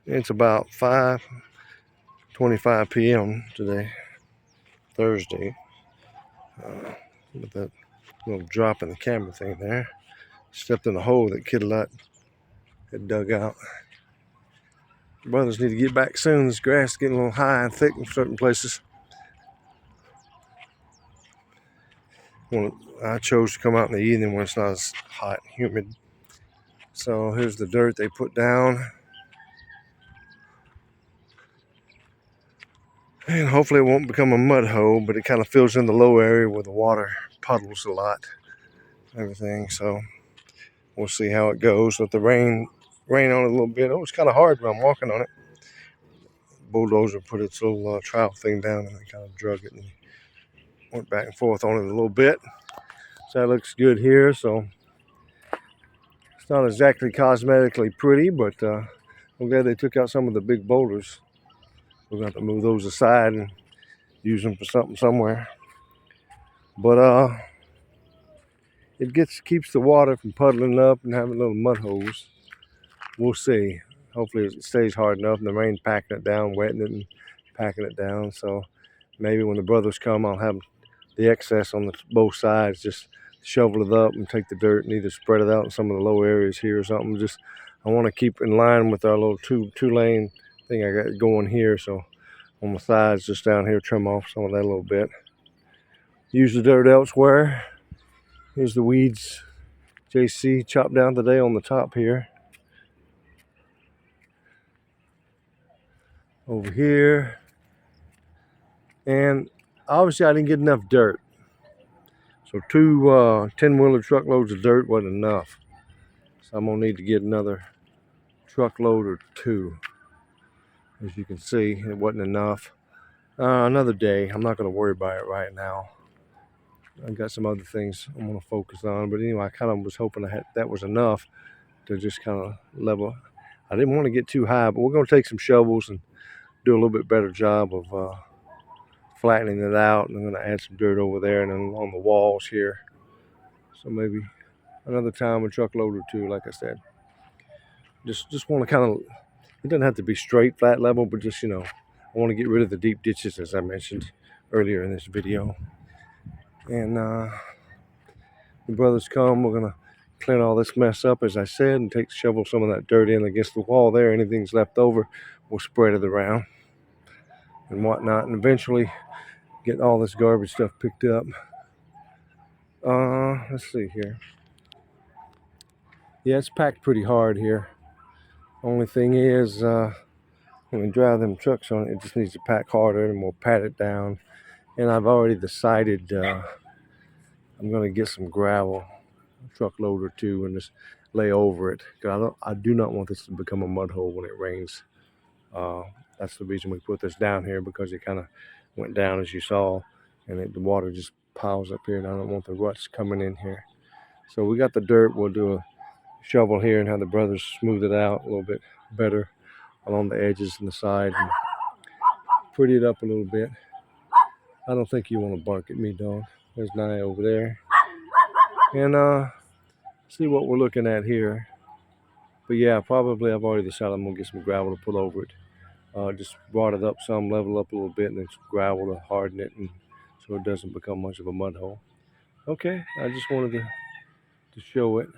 It's about 5:25 p.m. today, Thursday. With that little drop in the camera thing there. Stepped in the hole that Kid Lot had dug out. Brothers need to get back soon. This grass is getting a little high and thick in certain places. I chose to come out in the evening when it's not as hot and humid. So here's the dirt they put down. And hopefully it won't become a mud hole, but it kind of fills in the low area where the water puddles a lot. Everything. So we'll see how it goes with the rain on it a little bit. Oh, it's kind of hard when I'm walking on it. Bulldozer put its little trowel thing down and I kind of drug it and went back and forth on it a little bit. So that looks good here. So it's not exactly cosmetically pretty, but I'm glad they took out some of the big boulders. We're going to have to move those aside and use them for something somewhere. But it keeps the water from puddling up and having little mud holes. We'll see. Hopefully it stays hard enough and the rain packing it down, wetting it and packing it down. So maybe when the brothers come, I'll have the excess on both sides, just shovel it up and take the dirt and either spread it out in some of the low areas here or something. Just I want to keep in line with our little two-lane thing I got going here. So on the sides, just down here, trim off some of that a little bit. Use the dirt elsewhere. Here's the weeds JC chopped down today on the top here. Over here. And obviously I didn't get enough dirt. So two 10-wheeler truckloads of dirt wasn't enough. So I'm going to need to get another truckload or two. As you can see, it wasn't enough. Another day. I'm not going to worry about it right now. I've got some other things I'm going to focus on. But anyway, I kind of was hoping that was enough to just kind of level. I didn't want to get too high, but we're going to take some shovels and do a little bit better job of flattening it out. And I'm going to add some dirt over there and then on the walls here. So maybe another time a truckload or two, like I said. Just want to kind of, it doesn't have to be straight, flat level, but just, I want to get rid of the deep ditches, as I mentioned earlier in this video. And the brothers come, we're going to clean all this mess up, as I said, and shovel some of that dirt in against the wall there. Anything's left over, we'll spread it around and whatnot, and eventually get all this garbage stuff picked up. Let's see here. Yeah, it's packed pretty hard here. Only thing is, when we drive them trucks on it, it just needs to pack harder and we'll pat it down. And I've already decided I'm going to get some gravel, a truckload or two, and just lay over it. I do not want this to become a mud hole when it rains. That's the reason we put this down here, because it kind of went down as you saw, and the water just piles up here, and I don't want the ruts coming in here. So we got the dirt. We'll do a shovel here and have the brothers smooth it out a little bit better along the edges and the side and pretty it up a little bit. I don't think you want to bark at me, dog. There's Nye over there. And see what we're looking at here. But yeah, probably I've already decided I'm going to get some gravel to put over it. Just brought it up some, level up a little bit, and then some gravel to harden it and so it doesn't become much of a mud hole. Okay, I just wanted to show it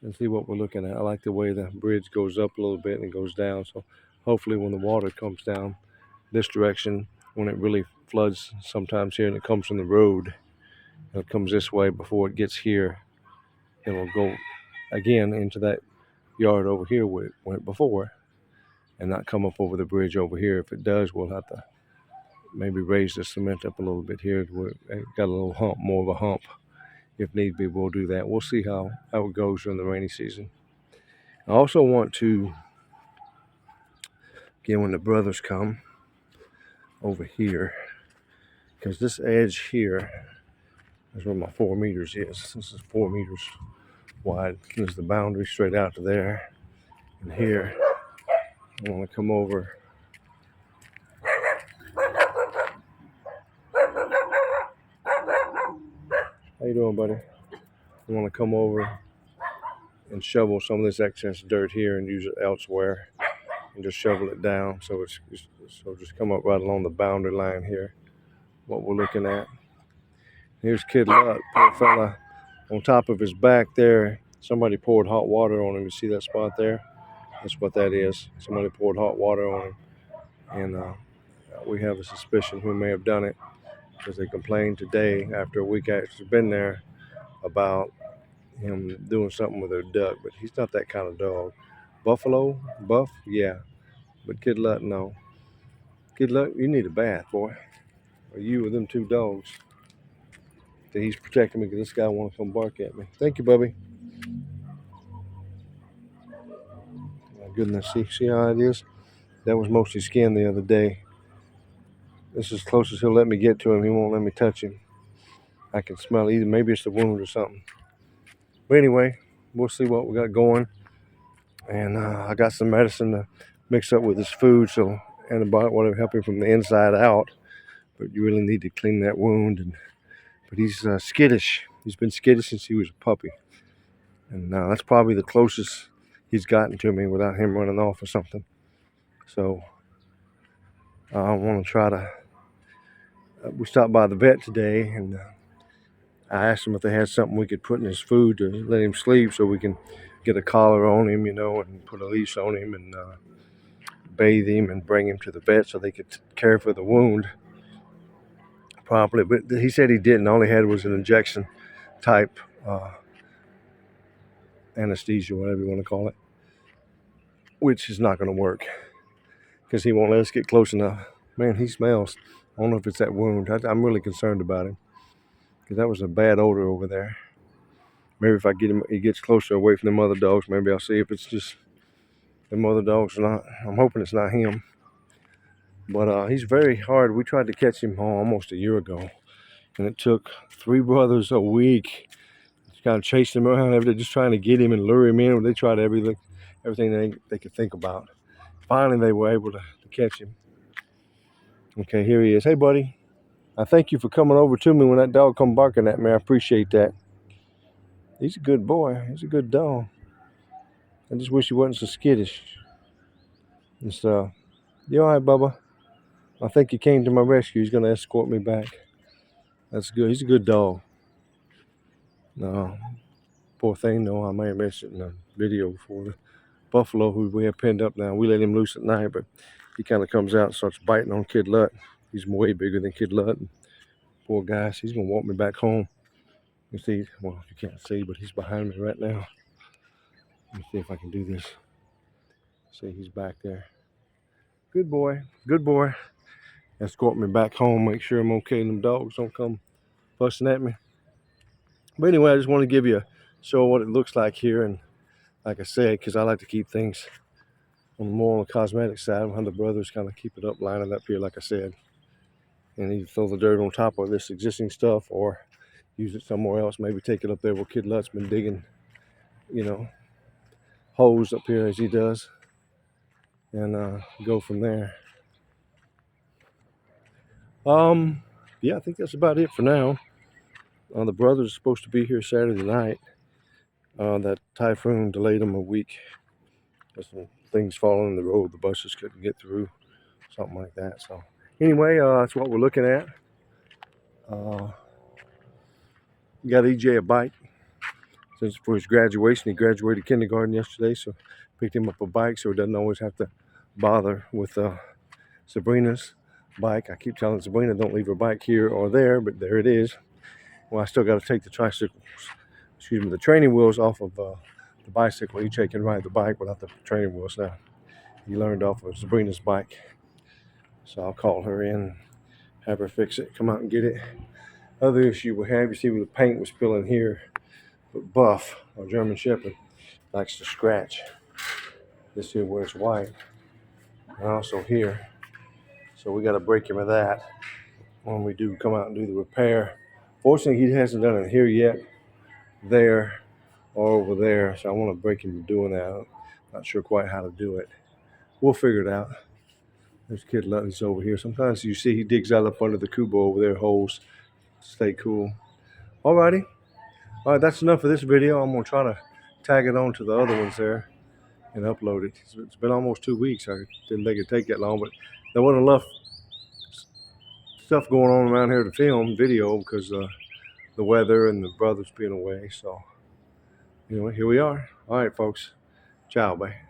and see what we're looking at. I like the way the bridge goes up a little bit and goes down. So hopefully when the water comes down this direction, when it really floods sometimes here and it comes from the road, and it comes this way before it gets here, it will go again into that yard over here where it went before and not come up over the bridge over here. If it does, we'll have to maybe raise the cement up a little bit here where it got a little hump, more of a hump. If need be, we'll do that. We'll see how it goes during the rainy season. I also want to, again, when the brothers come over here, because this edge here is where my 4 meters is. This is 4 meters wide. There's the boundary straight out to there. And here, I want to come over. How you doing, buddy? I want to come over and shovel some of this excess dirt here and use it elsewhere. and just shovel it down. So so just come up right along the boundary line here. What we're looking at. Here's Kid Luck, poor fella, on top of his back there. Somebody poured hot water on him. You see that spot there? That's what that is. Somebody poured hot water on him, and we have a suspicion who may have done it because they complained today after a week after he's been there about him doing something with their duck, but he's not that kind of dog. Buffalo, Buff, yeah, but Kid Luck, no. Kid Luck, you need a bath, boy. Or you with them two dogs. He's protecting me because this guy wants to come bark at me. Thank you, Bubby. My goodness, see how it is? That was mostly skin the other day. This is as close as he'll let me get to him. He won't let me touch him. I can smell either. Maybe it's the wound or something. But anyway, we'll see what we got going. And I got some medicine to mix up with his food, so antibiotic, whatever, help him from the inside out. But you really need to clean that wound. But he's skittish. He's been skittish since he was a puppy. And that's probably the closest he's gotten to me without him running off or something. So I want to try to. We stopped by the vet today, and I asked him if they had something we could put in his food to let him sleep, so we can get a collar on him, and put a leash on him, and bathe him, and bring him to the vet so they could care for the wound properly. But he said he didn't. All he had was an injection type anesthesia, whatever you want to call it, which is not going to work because he won't let us get close enough. Man, he smells. I don't know if it's that wound. I'm really concerned about him because that was a bad odor over there. Maybe if I get him, he gets closer away from them other dogs, maybe I'll see if it's just them other dogs or not. I'm hoping it's not him. But he's very hard. We tried to catch him almost a year ago, and it took 3 brothers a week. Just kind of chasing him around, just trying to get him and lure him in. They tried everything they could think about. Finally, they were able to catch him. Okay, here he is. Hey, buddy. I thank you for coming over to me when that dog come barking at me. I appreciate that. He's a good boy. He's a good dog. I just wish he wasn't so skittish. And so, you all right, Bubba? I think he came to my rescue. He's going to escort me back. That's good. He's a good dog. No, poor thing, no. I may have mentioned in the video before. The buffalo who we have pinned up now, we let him loose at night, but he kind of comes out and starts biting on Kid Luck. He's way bigger than Kid Luck. Poor guy, he's going to walk me back home. You see, well, you can't see, but he's behind me right now. Let me see if I can do this. See, he's back there. Good boy, good boy. Escort me back home, make sure I'm okay. Them dogs don't come fussing at me. But anyway, I just want to give you a show what it looks like here. And like I said, because I like to keep things more on the cosmetic side, how the brothers kind of keep it up, line it up here, like I said. And either throw the dirt on top of this existing stuff or use it somewhere else. Maybe take it up there where Kid Luck's been digging, holes up here as he does. And go from there. Yeah, I think that's about it for now. The brothers are supposed to be here Saturday night. That typhoon delayed them a week. There's some things falling in the road. The buses couldn't get through, something like that. So anyway, that's what we're looking at. We got EJ a bike since for his graduation. He graduated kindergarten yesterday, so picked him up a bike so he doesn't always have to bother with Sabrina's bike. I keep telling Sabrina don't leave her bike here or there, but there it is. Well, I still got to take the the training wheels off of the bicycle. EJ can ride the bike without the training wheels now. He learned off of Sabrina's bike. So I'll call her in, have her fix it, come out and get it. Other issue we have, you see where the paint was spilling here, but Buff, our German Shepherd, likes to scratch. This here where it's white, and also here. So we got to break him of that when we do come out and do the repair. Fortunately, he hasn't done it here yet, there, or over there. So I want to break him from doing that. I'm not sure quite how to do it. We'll figure it out. There's Kid Luck's over here. Sometimes you see he digs out up under the Kubo over there, holes. Stay cool. Alrighty. All right, that's enough for this video. I'm going to try to tag it on to the other ones there and upload it. It's been almost 2 weeks. I didn't think it'd take that long, but there wasn't enough stuff going on around here to film video because the weather and the brothers being away. So anyway, here we are. All right, folks. Ciao, bye.